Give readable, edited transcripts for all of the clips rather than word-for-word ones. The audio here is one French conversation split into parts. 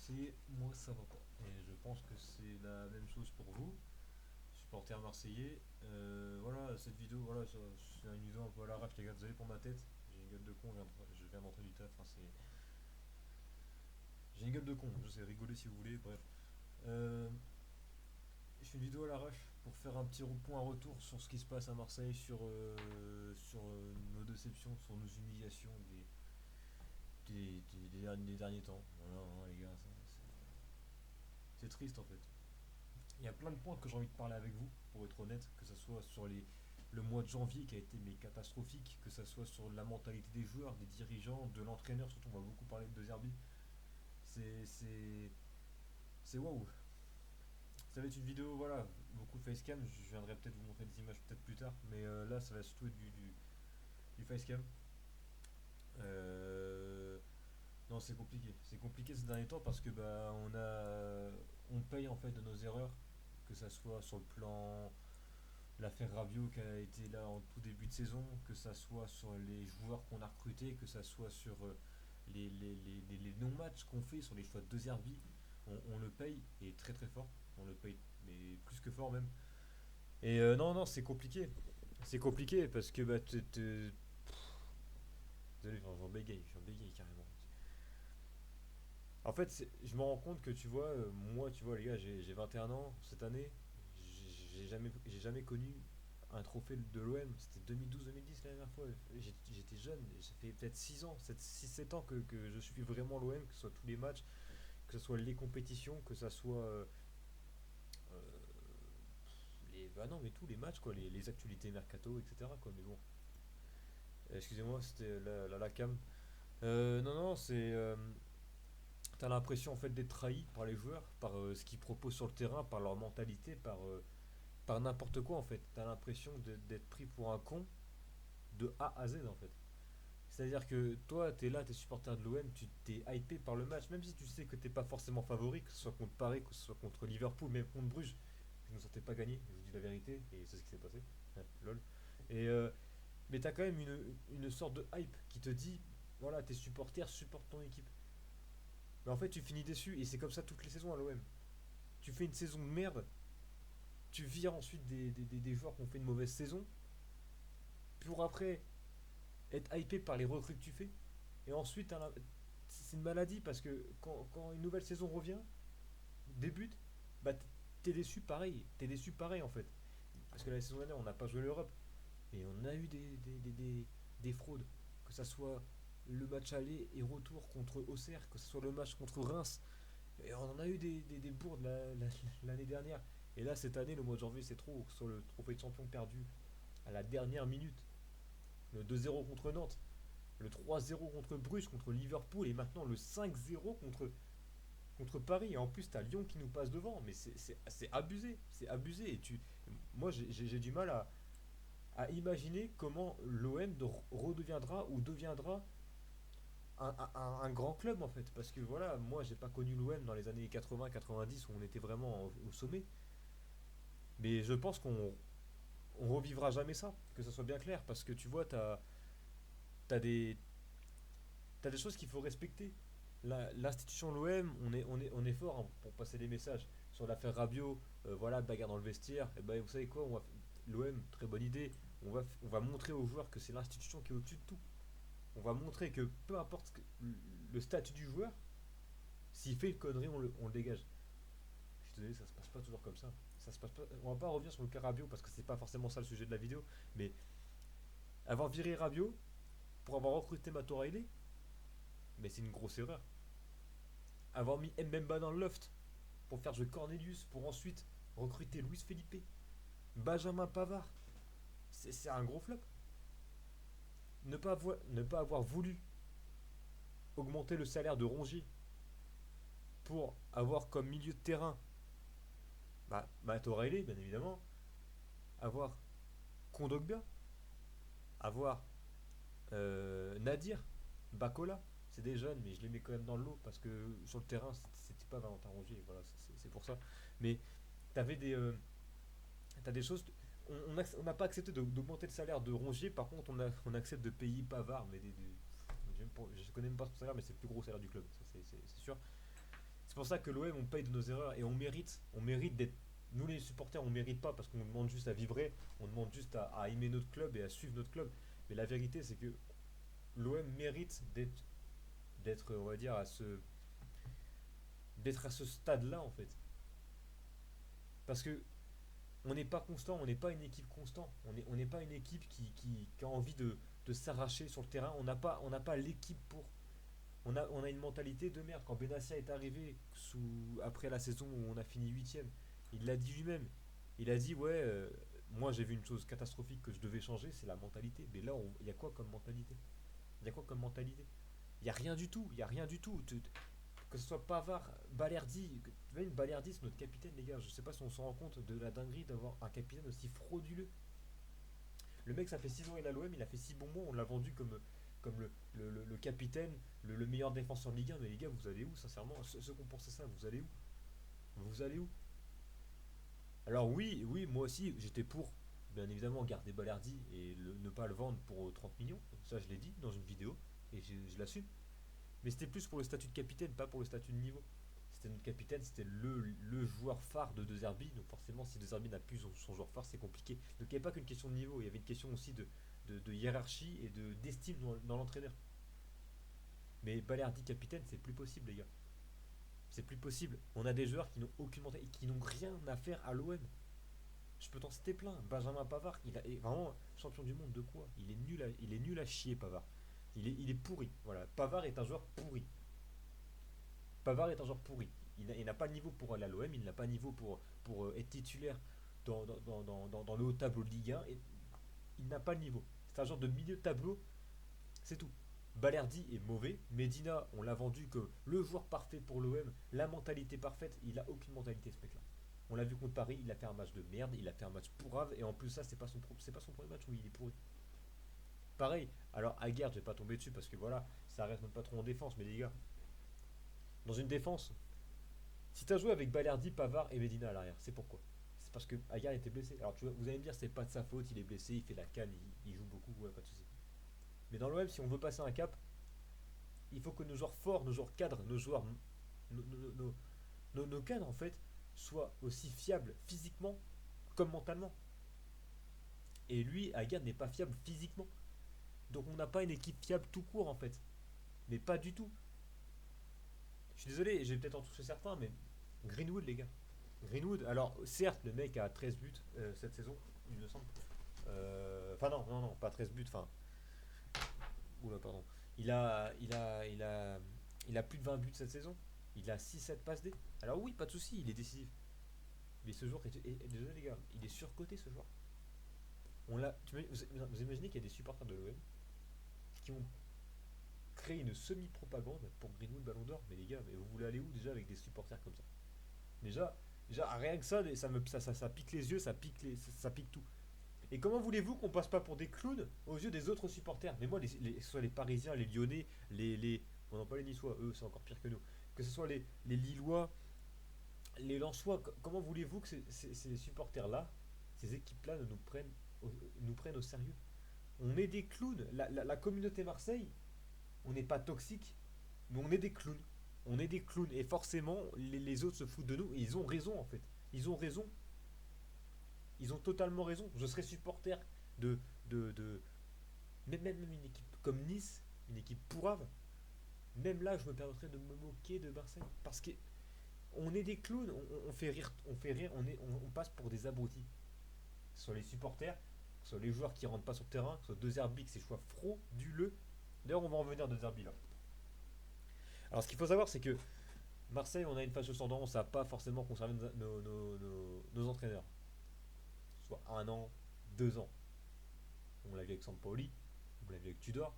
Marseillais, moi ça va pas. Et je pense que c'est la même chose pour vous, supporters marseillais. Voilà, cette vidéo, voilà, c'est une vidéo un peu à l'arrache, les gars, désolé pour ma tête. J'ai une gueule de con, je viens d'entrer du taf, enfin, j'ai une gueule de con, je sais, rigoler si vous voulez, bref. Euh, je fais une vidéo à l'arrache pour faire un petit point retour sur ce qui se passe à Marseille, sur nos déceptions, sur nos humiliations des derniers temps. Voilà, hein, les gars, c'est triste en fait. Il y a plein de points que j'ai envie de parler avec vous, pour être honnête, que ce soit sur le mois de janvier qui a été mais catastrophique, que ce soit sur la mentalité des joueurs, des dirigeants, de l'entraîneur, surtout on va beaucoup parler de Zerbi. C'est c'est c'est waouh. Ça va être une vidéo, voilà, beaucoup de facecam, je viendrai peut-être vous montrer des images peut-être plus tard, mais là ça va surtout être du facecam. Euh, non, c'est compliqué ces derniers temps parce que bah on paye en fait de nos erreurs, que ça soit sur le plan l'affaire Rabiot qui a été là en tout début de saison, que ça soit sur les joueurs qu'on a recrutés, que ça soit sur les non-matchs qu'on fait, sur les choix de Zerbi, on le paye et très très fort. On le paye, mais plus que fort même. Et non, non, c'est compliqué. C'est compliqué parce que bah, désolé, j'en bégaye carrément. En fait, je me rends compte que tu vois, moi, tu vois, les gars, j'ai 21 ans cette année. J'ai jamais connu un trophée de l'OM. C'était 2012-2010 la dernière fois. J'étais jeune. Ça fait peut-être 6 ans, 6-7 ans que je suis vraiment l'OM, que ce soit tous les matchs, que ce soit les compétitions, que ce soit euh, bah non, mais tous les matchs, quoi, les actualités mercato, etc. Quoi, mais bon, excusez-moi, c'était la cam. Non, non, t'as l'impression en fait d'être trahi par les joueurs, par ce qu'ils proposent sur le terrain, par leur mentalité, par n'importe quoi en fait. T'as l'impression d'être pris pour un con de A à Z en fait. C'est-à-dire que toi, t'es là, t'es supporter de l'OM, tu t'es hypé par le match, même si tu sais que t'es pas forcément favori, que ce soit contre Paris, que ce soit contre Liverpool, même contre Bruges. Je ne sentais pas gagner, je vous dis la vérité, et c'est ce qui s'est passé. Lol. Et mais t'as quand même une sorte de hype qui te dit, voilà, tes supporters supportent ton équipe. Mais en fait, tu finis déçu, et c'est comme ça toutes les saisons à l'OM. Tu fais une saison de merde, tu vires ensuite des joueurs qui ont fait une mauvaise saison, pour après être hypé par les recrues que tu fais, et ensuite, c'est une maladie parce que quand une nouvelle saison revient, débute, bah t'es déçu pareil, en fait. Parce que la saison dernière, on n'a pas joué l'Europe, et on a eu des fraudes, que ça soit le match aller et retour contre Auxerre, que ce soit le match contre Reims, et on en a eu des bourdes l'année dernière. Et là, cette année, le mois de janvier, c'est trop. Sur le trophée de champion perdu à la dernière minute, le 2-0 contre Nantes, le 3-0 contre Bruges, contre Liverpool, et maintenant le 5-0 contre Paris. Et en plus, t'as Lyon qui nous passe devant. Mais c'est abusé. C'est abusé. Moi, j'ai du mal à imaginer comment l'OM redeviendra ou deviendra un grand club en fait. Parce que voilà, moi, j'ai pas connu l'OM dans les années 80-90 où on était vraiment au sommet. Mais je pense qu'on revivra jamais ça, que ça soit bien clair, parce que tu vois, as des, t'as des choses qu'il faut respecter. L'institution l'OM, on est fort hein, pour passer des messages. Sur l'affaire Rabiot, voilà, bagarre dans le vestiaire, et ben vous savez quoi, l'OM, très bonne idée, on va montrer aux joueurs que c'est l'institution qui est au-dessus de tout. On va montrer que peu importe le statut du joueur, s'il fait une connerie, on le dégage. Je suis désolé, ça se passe pas toujours comme ça. Ça se passe pas, on va pas revenir sur le cas Rabiot parce que c'est pas forcément ça le sujet de la vidéo, mais avoir viré Rabiot pour avoir recruté Matorailet, mais c'est une grosse erreur. Avoir mis Mbemba dans le loft pour faire jouer Cornelius, pour ensuite recruter Luis Felipe, Benjamin Pavard, c'est un gros flop. Ne pas avoir voulu augmenter le salaire de Rongier pour avoir comme milieu de terrain Matt O'Reilly, bien évidemment, avoir Kondogbia, avoir Nadir, Bakola. C'est des jeunes, mais je les mets quand même dans le lot parce que sur le terrain, c'était pas Valentin Rongier. Voilà, c'est pour ça. Mais t'avais t'as des choses. On n'a pas accepté d'augmenter le salaire de Rongier, par contre, on accepte de payer Pavard, mais je connais même pas son salaire, mais c'est le plus gros salaire du club, ça c'est sûr. pour ça que l'OM, on paye de nos erreurs et on mérite d'être. Nous les supporters, on mérite pas parce qu'on demande juste à vibrer, on demande juste à aimer notre club et à suivre notre club. Mais la vérité, c'est que l'OM mérite d'être, on va dire, d'être à ce stade-là en fait. Parce que on n'est pas constant, on n'est pas une équipe constante, on n'est pas une équipe qui a envie de s'arracher sur le terrain, on n'a pas l'équipe pour. On a une mentalité de merde. Quand Benassia est arrivé après la saison où on a fini huitième, il l'a dit lui-même. Il a dit ouais, moi j'ai vu une chose catastrophique que je devais changer, c'est la mentalité. Mais là, il y a quoi comme mentalité? Il y a quoi comme mentalité? Il n'y a rien du tout, il y a rien du tout. Que ce soit Pavard, Balerdi, même Balerdi c'est notre capitaine les gars, je sais pas si on se rend compte de la dinguerie d'avoir un capitaine aussi frauduleux. Le mec ça fait 6 ans il a l'OM, il a fait 6 bons mois, on l'a vendu comme le capitaine, le meilleur défenseur de Ligue 1, mais les gars vous allez où sincèrement? Ceux qui ont pensé ça, vous allez où? Vous allez où? Alors oui, oui, moi aussi j'étais pour bien évidemment garder Balerdi et ne pas le vendre pour 30 millions, ça je l'ai dit dans une vidéo et je l'assume. Mais c'était plus pour le statut de capitaine, pas pour le statut de niveau. C'était notre capitaine, c'était le joueur phare de De Zerbi. Donc forcément, si De Zerbi n'a plus son joueur phare, c'est compliqué. Donc il n'y avait pas qu'une question de niveau, il y avait une question aussi de hiérarchie et d'estime dans l'entraîneur. Mais Balerdi capitaine, c'est plus possible, les gars. C'est plus possible. On a des joueurs qui n'ont aucune mentalité, qui n'ont rien à faire à l'OM. Je peux t'en citer plein. Benjamin Pavard, est vraiment champion du monde de quoi? Il est nul à chier, Pavard. Il est pourri. Voilà. Pavard est un joueur pourri. Pavard est un joueur pourri. Il n'a pas le niveau pour aller à l'OM, il n'a pas le niveau pour être titulaire dans le haut tableau de Ligue 1. Et il n'a pas le niveau. C'est un genre de milieu de tableau, c'est tout. Balerdi est mauvais. Medina, on l'a vendu que le joueur parfait pour l'OM, la mentalité parfaite. Il a aucune mentalité, ce mec-là. On l'a vu contre Paris, il a fait un match de merde, il a fait un match pourrave, et en plus, ça, c'est pas son premier match où il est pourri. Pareil, alors Aguerd, je vais pas tomber dessus parce que voilà, ça reste notre patron en défense, mais les gars, dans une défense, si tu as joué avec Balerdi, Pavard et Medina à l'arrière, c'est pourquoi? C'est parce que Aguerd était blessé. Alors vous allez me dire, c'est pas de sa faute, il est blessé, il fait la canne, il joue beaucoup, ouais, pas de soucis. Mais dans l'OM, si on veut passer un cap, il faut que nos joueurs forts, nos joueurs cadres, nos joueurs, nos cadres en fait, soient aussi fiables physiquement comme mentalement. Et lui, Aguerd n'est pas fiable physiquement. Donc on n'a pas une équipe fiable tout court en fait. Mais pas du tout. Je suis désolé, j'ai peut-être en touché certains, mais Greenwood, les gars. Greenwood, alors certes, le mec a 13 buts cette saison, il me semble. Enfin, non, non, non, pas 13 buts, enfin. Oula, pardon. Il a plus de 20 buts cette saison. Il a 6-7 passes D. Alors, oui, pas de souci, il est décisif. Mais ce joueur désolé, les gars, il est surcoté ce joueur. Vous imaginez qu'il y a des supporters de l'OM qui ont créé une semi-propagande pour Greenwood Ballon d'Or? Mais les gars, mais vous voulez aller où déjà avec des supporters comme ça? Déjà, déjà rien que ça, ça pique les yeux, ça pique tout. Et comment voulez-vous qu'on passe pas pour des clowns aux yeux des autres supporters? Mais moi, que ce soit les Parisiens, les Lyonnais, bon, non, pas les Niçois, eux, c'est encore pire que nous. Que ce soit les Lillois, les Lensois, comment voulez-vous que ces supporters-là, ces équipes-là, nous prennent au sérieux? On est des clowns. La communauté Marseille, on n'est pas toxique, mais on est des clowns. On est des clowns. Et forcément, les autres se foutent de nous. Et ils ont raison, en fait. Ils ont raison. Ils ont totalement raison. Je serais supporter de, de même une équipe comme Nice, une équipe pourrave. Même là, je me permettrais de me moquer de Marseille. Parce que on est des clowns. On fait rire. On passe pour des abrutis. Que ce soit les supporters, que ce soit les joueurs qui rentrent pas sur le terrain, que ce soit De Zerbi, que ces choix frauduleux. D'ailleurs, on va en venir de Zerbi là. Alors, ce qu'il faut savoir, c'est que Marseille, on a une fâcheuse tendance à pas forcément conserver nos entraîneurs. Soit un an, 2 ans. On l'a vu avec Sampaoli, on l'a vu avec Tudor,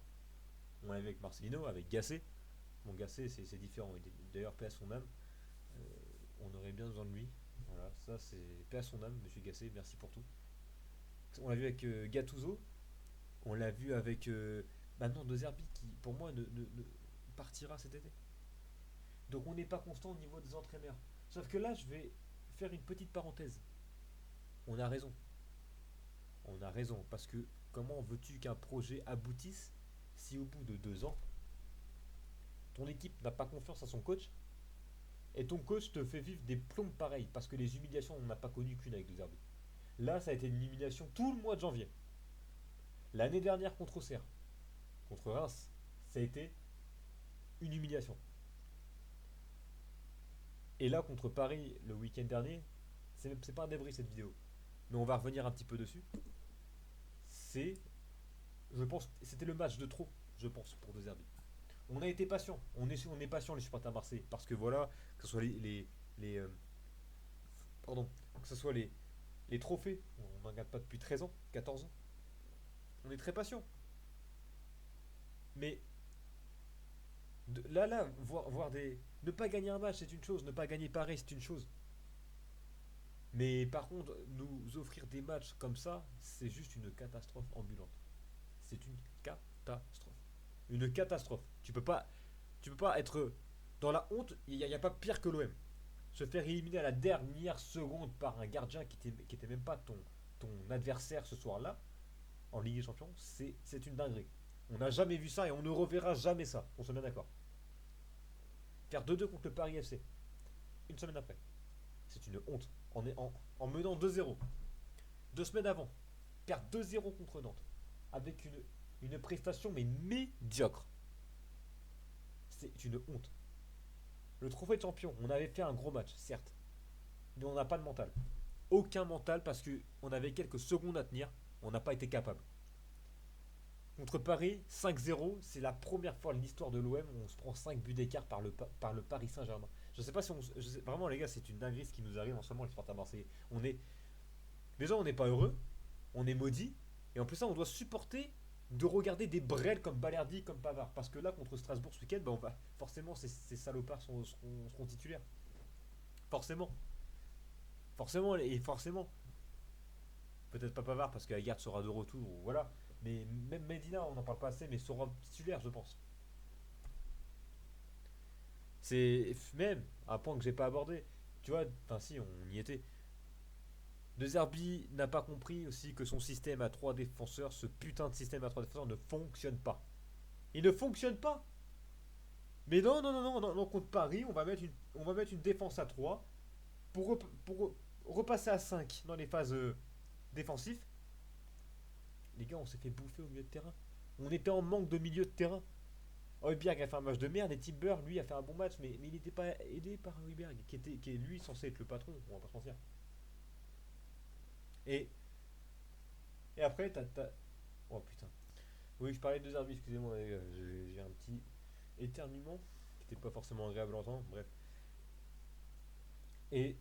on l'a vu avec Marcelino, avec Gasset. Bon, Gasset, c'est différent. D'ailleurs, paix à son âme. Euh, on aurait bien besoin de lui. Voilà, ça c'est paix à son âme, monsieur Gasset, merci pour tout. On l'a vu avec Gattuso, on l'a vu avec maintenant De Zerbi qui, pour moi, ne partira cet été. Donc on n'est pas constant au niveau des entraîneurs. Sauf que là, je vais faire une petite parenthèse. On a raison. On a raison. Parce que comment veux-tu qu'un projet aboutisse si au bout de 2 ans, ton équipe n'a pas confiance à son coach Et ton coach te fait vivre des plombes pareilles, parce que les humiliations, on n'a pas connu qu'une avec De Zerbi. Là, ça a été une humiliation tout le mois de janvier. L'année dernière contre Auxerre, contre Reims, ça a été une humiliation. Et là, contre Paris, le week-end dernier, c'est pas un débris cette vidéo, mais on va revenir un petit peu dessus. C'est, je pense, c'était le match de trop, je pense, pour De Zerbi. On a été patient, on est patient les supporters marseillais, parce que voilà, que ce soit les, pardon, que ce soit les trophées, on n'en gagne pas depuis 13 ans, 14 ans, on est très patient. Mais voir des, ne pas gagner un match c'est une chose, ne pas gagner Paris c'est une chose. Mais par contre, nous offrir des matchs comme ça, c'est juste une catastrophe ambulante. C'est une catastrophe. Une catastrophe. Tu peux pas être dans la honte. Il n'y a pas pire que l'OM. Se faire éliminer à la dernière seconde par un gardien qui était même pas ton adversaire ce soir-là, en Ligue des Champions, c'est une dinguerie. On n'a jamais vu ça et on ne reverra jamais ça. On se met d'accord. Faire 2-2 contre le Paris FC, une semaine après. C'est une honte. En menant 2-0. 2 semaines avant, perdre 2-0 contre Nantes. Avec une prestation mais médiocre. C'est une honte. Le trophée de champion, on avait fait un gros match, certes. Mais on n'a pas de mental. Aucun mental parce qu'on avait quelques secondes à tenir. On n'a pas été capable. Contre Paris, 5-0, c'est la première fois de l'histoire de l'OM où on se prend 5 buts d'écart par le Paris Saint-Germain. Je sais pas si on. Vraiment, les gars, c'est une dinguerie ce qui nous arrive en ce moment, les supporters marseillais. Déjà, on n'est pas heureux, on est maudit, et en plus, ça, on doit supporter de regarder des brels comme Balerdi, comme Pavard. Parce que là, contre Strasbourg ce week-end, forcément, ces salopards seront titulaires. Forcément. Forcément, et forcément. Peut-être pas Pavard parce que la garde sera de retour, voilà. Mais même Medina, on n'en parle pas assez, mais sera titulaire, je pense. C'est même un point que j'ai pas abordé. Tu vois, enfin si, on y était. De Zerbi n'a pas compris aussi que son système à 3 défenseurs, ce putain de système à 3 défenseurs ne fonctionne pas. Il ne fonctionne pas. Mais non, non, non, non, non, non, contre Paris, on va mettre une défense à 3 pour repasser à 5 dans les phases défensives. Les gars, on s'est fait bouffer au milieu de terrain. On était en manque de milieu de terrain. Højbjerg a fait un match de merde et Timber, lui, a fait un bon match, mais il n'était pas aidé par Højbjerg, qui est lui censé être le patron, on va pas se mentir. Et, et après, Oh putain. Oui, je parlais de deux arbitres, excusez-moi, les gars, j'ai un petit éternuement qui n'était pas forcément agréable à entendre, bref. Et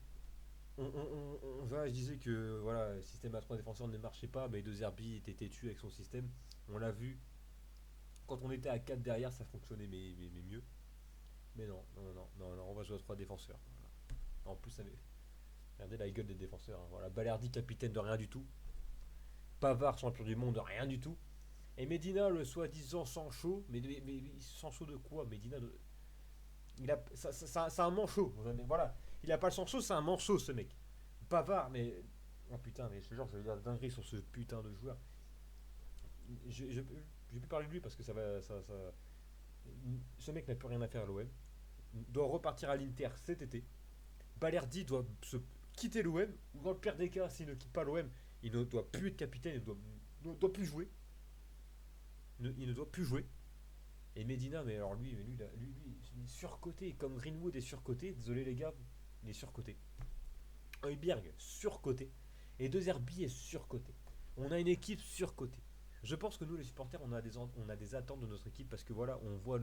voilà, je disais que voilà, le système à 3 défenseurs ne marchait pas, mais De Zerbi était têtu avec son système. On l'a vu, quand on était à 4 derrière, ça fonctionnait mais mieux. Mais non, non, non, non, non, non, on va jouer à 3 défenseurs. Voilà. En plus, regardez la gueule des défenseurs, hein. Voilà, Balerdi, capitaine de rien du tout. Pavard, champion du monde, de rien du tout. Et Medina, le soi-disant sang chaud. Mais sang chaud de quoi Medina, c'est un manchot. Voilà. Il a pas le sang chaud, c'est un manchot, ce mec. Pavard, mais. Oh putain, mais ce genre, je vais dire dinguerie sur ce putain de joueur. Je vais plus parler de lui parce que ça va. Ce mec n'a plus rien à faire à l'OM. Doit repartir à l'Inter cet été. Balerdi doit se quitter l'OM, ou dans le pire des cas, s'il ne quitte pas l'OM, il ne doit plus être capitaine, il ne doit plus jouer. Il ne doit plus jouer. Et Medina, mais alors lui, il est surcoté, comme Greenwood est surcoté, désolé les gars, il est surcoté. Højbjerg, surcoté. Et De Zerbi est surcoté. On a une équipe surcotée. Je pense que nous, les supporters, on a des attentes de notre équipe parce que voilà, on voit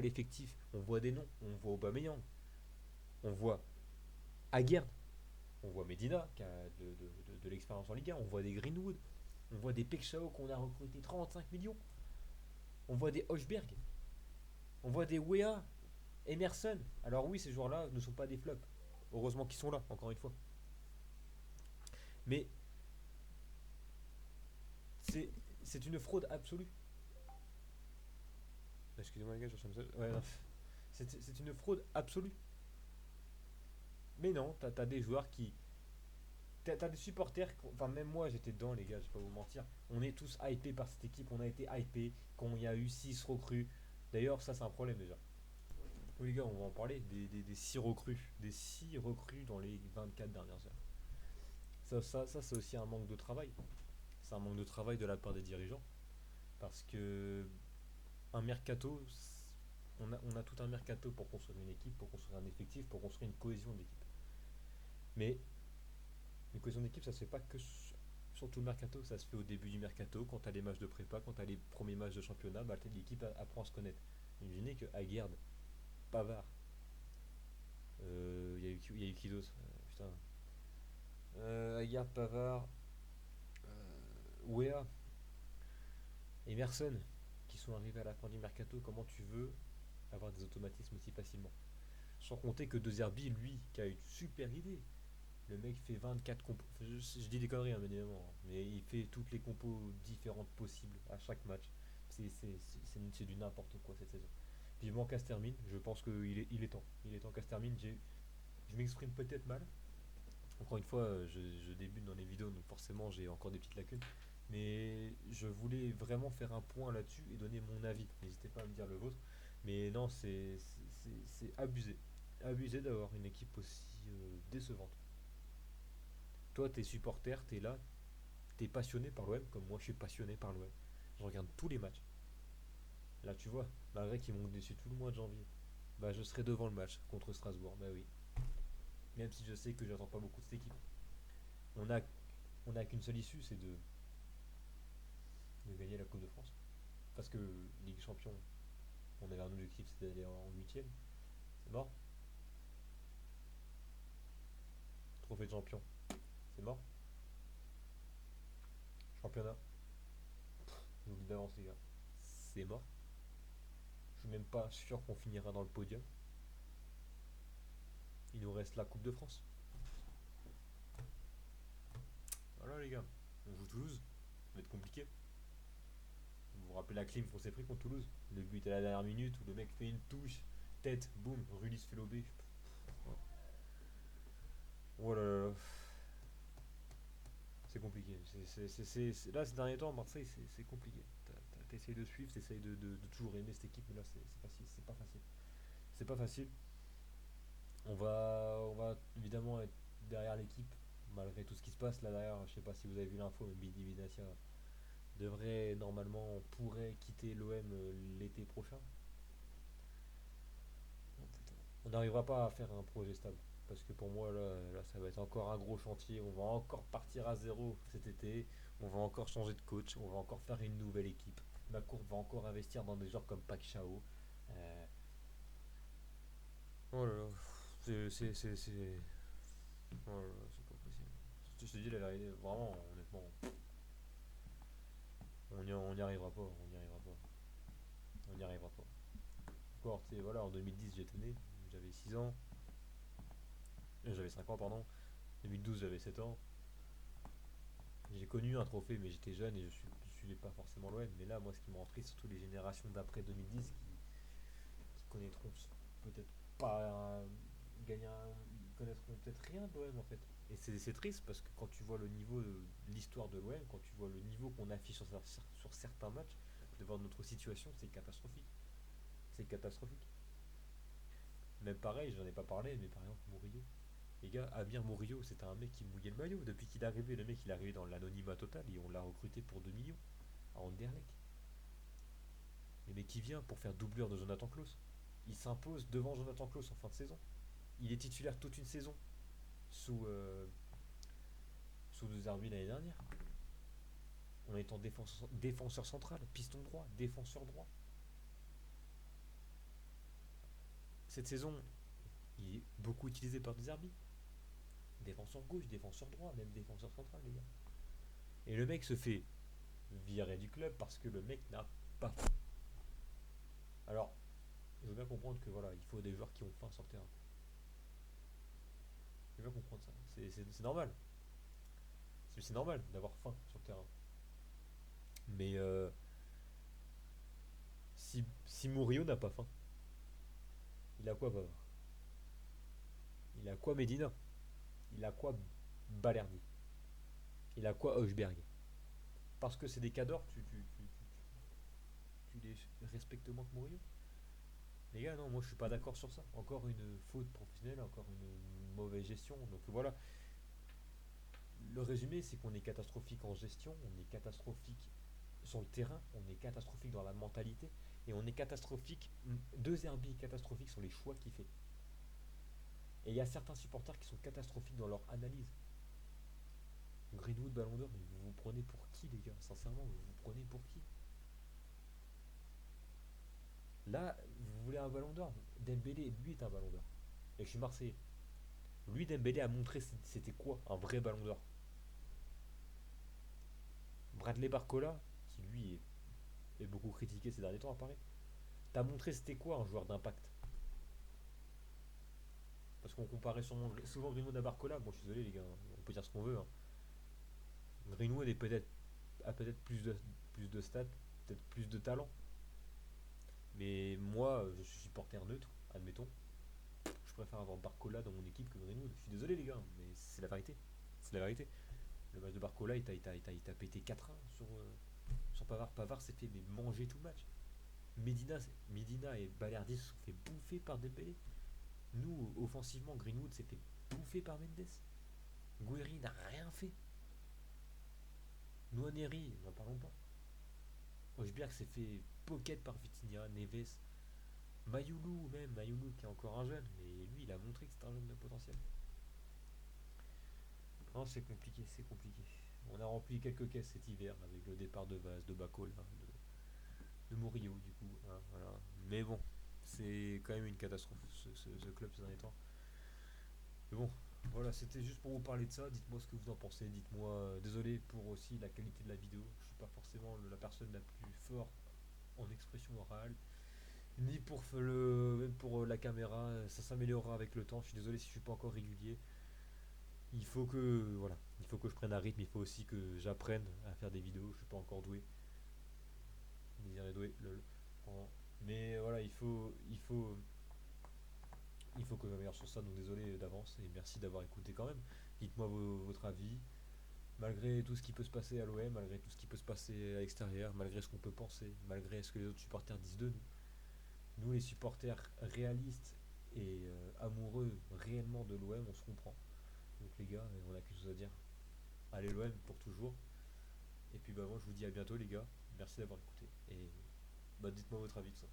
l'effectif, on voit des noms, on voit Aubameyang, on voit Aguerd, on voit Medina qui a de l'expérience en Ligue 1, on voit des Greenwood, on voit des Pekshao qu'on a recruté 35 millions, on voit des Hochberg, on voit des Wea, Emerson. Alors oui, ces joueurs-là ne sont pas des flops. Heureusement qu'ils sont là, encore une fois. Mais c'est une fraude absolue. Excusez-moi les gars, je cherche un message. Ouais, non. C'est une fraude absolue. Mais non, t'as des joueurs qui. T'as des supporters, enfin même moi j'étais dedans les gars, je vais pas vous mentir. On est tous hypés par cette équipe, on a été hypés quand il y a eu 6 recrues. D'ailleurs ça c'est un problème déjà. Oui, les gars, on va en parler des 6 recrues. Des 6 recrues dans les 24 dernières heures. Ça c'est aussi un manque de travail. C'est un manque de travail de la part des dirigeants. Parce que un mercato, on a tout un mercato pour construire une équipe, pour construire un effectif, pour construire une cohésion d'équipe. Mais une cohésion d'équipe, ça se fait pas que sur tout le mercato. Ça se fait au début du mercato, quand tu as les matchs de prépa, quand tu as les premiers matchs de championnat, bah, l'équipe apprend à se connaître. Imaginez que Aguerd, Pavard, y a eu qui d'autre putain. Aguerd, Pavard, Wea, Emerson, qui sont arrivés à la fin du mercato, comment tu veux avoir des automatismes aussi facilement? Sans compter que De Zerbi, lui, qui a une super idée. Le mec fait 24 compos. Je dis des conneries, hein, bien évidemment, hein, mais il fait toutes les compos différentes possibles à chaque match. C'est du n'importe quoi cette saison. Vivement qu'elle se termine, je pense qu'il est temps. Il est temps qu'elle se termine. Je m'exprime peut-être mal. Encore une fois, je débute dans les vidéos, donc forcément j'ai encore des petites lacunes. Mais je voulais vraiment faire un point là-dessus et donner mon avis. N'hésitez pas à me dire le vôtre. Mais non, c'est abusé. Abusé d'avoir une équipe aussi décevante. Toi, t'es supporter, t'es là, t'es passionné par l'OM, comme moi je suis passionné par l'OM. Je regarde tous les matchs. Là, tu vois, malgré qu'ils m'ont déçu tout le mois de janvier, bah je serai devant le match contre Strasbourg. Bah oui. Même si je sais que j'attends pas beaucoup de cette équipe. On a, on a qu'une seule issue, c'est de gagner la Coupe de France. Parce que Ligue Champion, on avait un objectif, c'était d'aller en huitième. C'est mort. Trophée de champion, c'est mort. Championnat, je vous le dis d'avance les gars, c'est mort. Je suis même pas sûr qu'on finira dans le podium. Il nous reste la Coupe de France. Voilà les gars, on joue Toulouse, ça va être compliqué. Vous vous rappelez la clim qu'on s'est pris contre Toulouse? Le but à la dernière minute où le mec fait une touche, tête, boum, Rulis fait l'obé. Oh là là, c'est compliqué. Là, ces derniers temps, Marseille, c'est compliqué. T'essayes de suivre, t'essayes de toujours aimer cette équipe, mais là, c'est facile, c'est pas facile. C'est pas facile. On va évidemment être derrière l'équipe, malgré tout ce qui se passe là derrière. Je sais pas si vous avez vu l'info, mais Bidi Binatia devrait normalement, pourrait quitter l'OM l'été prochain. On n'arrivera pas à faire un projet stable. Parce que pour moi, là, ça va être encore un gros chantier. On va encore partir à zéro cet été. On va encore changer de coach. On va encore faire une nouvelle équipe. McCourt va encore investir dans des joueurs comme Pac Chao. Euh, oh là là. Oh là là, c'est pas possible. Je te dis la vérité, vraiment, honnêtement, on n'y arrivera pas. On n'y arrivera pas. On n'y arrivera pas. Encore, tu sais, voilà, en 2010, j'étais né. J'avais 6 ans. J'avais 5 ans, pardon. 2012, j'avais 7 ans. J'ai connu un trophée, mais j'étais jeune et je suivais pas forcément l'OM. Mais là, moi, ce qui m'a rentré, c'est surtout les générations d'après 2010 qui connaîtront peut-être pas gagner ils connaîtront peut-être rien de l'OM en fait. Et c'est triste parce que quand tu vois le niveau de l'histoire de l'OM, quand tu vois le niveau qu'on affiche sur certains matchs, devant notre situation, c'est catastrophique. C'est catastrophique. Même pareil, j'en ai pas parlé, mais par exemple, Murillo. Les gars, Amir Murillo, c'était un mec qui mouillait le maillot. Depuis qu'il est arrivé, le mec il est arrivé dans l'anonymat total et on l'a recruté pour 2 millions à Anderlecht. Le mec qui vient pour faire doublure de Jonathan Klaus. Il s'impose devant Jonathan Klaus en fin de saison. Il est titulaire toute une saison sous, sous De Zerbi l'année dernière. En étant défenseur central, piston droit, défenseur droit. Cette saison, il est beaucoup utilisé par De Zerbi. Défenseur gauche, défenseur droit, même défenseur central, les gars. Et le mec se fait virer du club parce que le mec n'a pas faim. Alors, je veux bien comprendre que voilà, il faut des joueurs qui ont faim sur le terrain. Je veux bien comprendre ça. C'est normal. C'est normal d'avoir faim sur le terrain. Mais si Murillo n'a pas faim, il a quoi Pavard? Il a quoi Medina? Il a quoi Balerdi? Il a quoi Hochberg? Parce que c'est des cadors, tu les respectes moins que Murillo? Les gars, non, moi je suis pas d'accord sur ça. Encore une faute professionnelle, encore une mauvaise gestion. Donc voilà, le résumé, c'est qu'on est catastrophique en gestion, on est catastrophique sur le terrain, on est catastrophique dans la mentalité, et on est catastrophique, deux Herbie catastrophiques sur les choix qu'il fait. Et il y a certains supporters qui sont catastrophiques dans leur analyse. Greenwood, Ballon d'Or, mais vous vous prenez pour qui, les gars? Sincèrement, vous vous prenez pour qui? Là, vous voulez un Ballon d'Or? Dembélé, lui, est un Ballon d'Or. Et je suis Marseillais. Lui, Dembélé a montré c'était quoi un vrai Ballon d'Or. Bradley Barcola, qui lui est beaucoup critiqué ces derniers temps à Paris, t'as montré c'était quoi un joueur d'impact. Parce qu'on comparait souvent Greenwood à Barcola. Moi, je suis désolé, les gars, on peut dire ce qu'on veut, hein. Greenwood a peut-être plus de stats, peut-être plus de talent. Mais moi, je suis supporter neutre, admettons. Je préfère avoir Barcola dans mon équipe que Greenwood. Je suis désolé, les gars, mais c'est la vérité. C'est la vérité. Le match de Barcola, il t'a pété 4-1 sur Pavard. Pavard s'est fait manger tout le match. Medina et Balerdi se sont fait bouffer par Dembélé. Nous, offensivement, Greenwood s'est fait bouffer par Mendes. Guerri n'a rien fait. Nwaneri, n'en parlons pas. Hojbjerg s'est fait pocket par Vitinha, Neves. Mayoulou même, Mayoulou qui est encore un jeune, mais lui il a montré que c'était un jeune de potentiel. Non, c'est compliqué, c'est compliqué. On a rempli quelques caisses cet hiver avec le départ de Vaz, de Bacola, de Murillo du coup, hein, voilà. Mais bon, c'est quand même une catastrophe ce club ces derniers temps. Mais bon, voilà, c'était juste pour vous parler de ça. Dites-moi ce que vous en pensez. Dites-moi, désolé pour aussi la qualité de la vidéo. Je suis pas forcément la personne la plus forte en expression orale, ni pour même pour la caméra. Ça s'améliorera avec le temps. Je suis désolé si je suis pas encore régulier. Il faut que voilà, il faut que je prenne un rythme. Il faut aussi que j'apprenne à faire des vidéos. Je suis pas encore doué. Désiré doué, lol. Mais voilà, il faut que j'améliore sur ça. Donc désolé d'avance et merci d'avoir écouté quand même. Dites-moi votre avis. Malgré tout ce qui peut se passer à l'OM, malgré tout ce qui peut se passer à l'extérieur, malgré ce qu'on peut penser, malgré ce que les autres supporters disent de nous, nous les supporters réalistes et amoureux réellement de l'OM, on se comprend. Donc les gars, on a quelque chose à dire. Allez l'OM pour toujours. Et puis bah moi je vous dis à bientôt les gars. Merci d'avoir écouté. Et bah dites-moi votre avis tout ça.